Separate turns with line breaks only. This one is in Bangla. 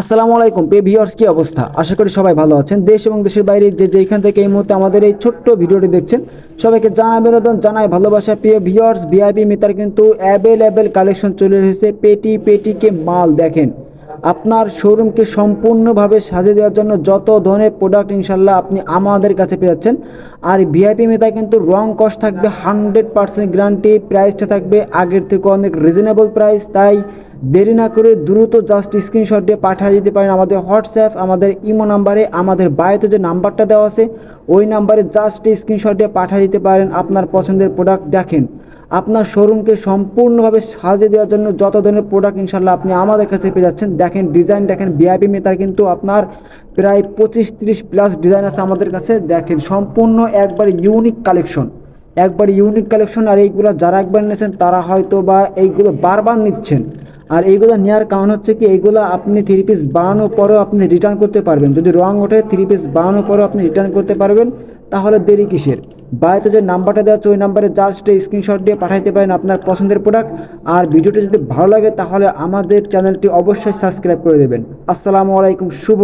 আসসালামু আলাইকুম ভিউয়ার্স, কি অবস্থা? আশা করি সবাই ভালো আছেন। দেশ এবং দেশের বাইরে যে যেখান থেকে এই মুহূর্তে আমাদের এই ছোট্ট ভিডিওটি দেখছেন, সবাইকে জানাই বিনোদন, জানাই ভালোবাসা। প্রিয় ভিউয়ার্স, ভিআইপি মিটার কিন্তু অ্যাভেলেবেল কালেকশন চলে এসেছে। পেটি পেটিকে মাল দেখেন। আপনার শোরুমকে সম্পূর্ণভাবে সাজিয়ে দেওয়ার জন্য যত ধরনের প্রোডাক্ট ইনশাল্লাহ আপনি আমাদের কাছে পেয়ে যাচ্ছেন। আর ভিআইপি মিটার কিন্তু রং কস্ট থাকবে 100% গ্যারান্টি। প্রাইসটা থাকবে আগের থেকে অনেক রিজনেবল প্রাইস। তাই দেরি না করে দ্রুত জাস্ট স্ক্রিনশট দিয়ে পাঠিয়ে দিতে পারেন আমাদের হোয়াটসঅ্যাপ, আমাদের ইমো নাম্বারে। আমাদের বায়োতে যে নাম্বারটা দেওয়া আছে ওই নাম্বারে জাস্ট স্ক্রিনশট দিয়ে পাঠিয়ে দিতে পারেন আপনার পছন্দের প্রোডাক্ট। দেখেন, আপনার শোরুমকে সম্পূর্ণভাবে সাজিয়ে দেওয়ার জন্য যত ধরনের প্রোডাক্ট ইনশাল্লাহ আপনি আমাদের কাছে পেয়ে যাচ্ছেন। দেখেন ডিজাইন, দেখেন ভিআইপি মেটার কিন্তু আপনার প্রায় 25-30 প্লাস ডিজাইন আছে আমাদের কাছে। দেখেন সম্পূর্ণ একবার ইউনিক কালেকশন, একবার ইউনিক কালেকশন। আর এইগুলো যারা একবার নিয়েছেন তারা হয়তো বা এইগুলো বারবার নিচ্ছেন। আর এইগুলো নেওয়ার কারণ হচ্ছে কি, এইগুলো আপনি 3 পিস বানানোর পরেও আপনি রিটার্ন করতে পারবেন। যদি রং ওঠে 3 পিস বানানোর পরেও আপনি রিটার্ন করতে পারবেন। তাহলে দেরি কিসের? বাড়িতে যে নাম্বারটা দেওয়া আছে ওই নাম্বারে জাস্ট স্ক্রিনশট দিয়ে পাঠাইতে পারেন আপনার পছন্দের প্রোডাক্ট। আর ভিডিওটি যদি ভালো লাগে তাহলে আমাদের চ্যানেলটি অবশ্যই সাবস্ক্রাইব করে দেবেন। আসসালামু আলাইকুম। শুভ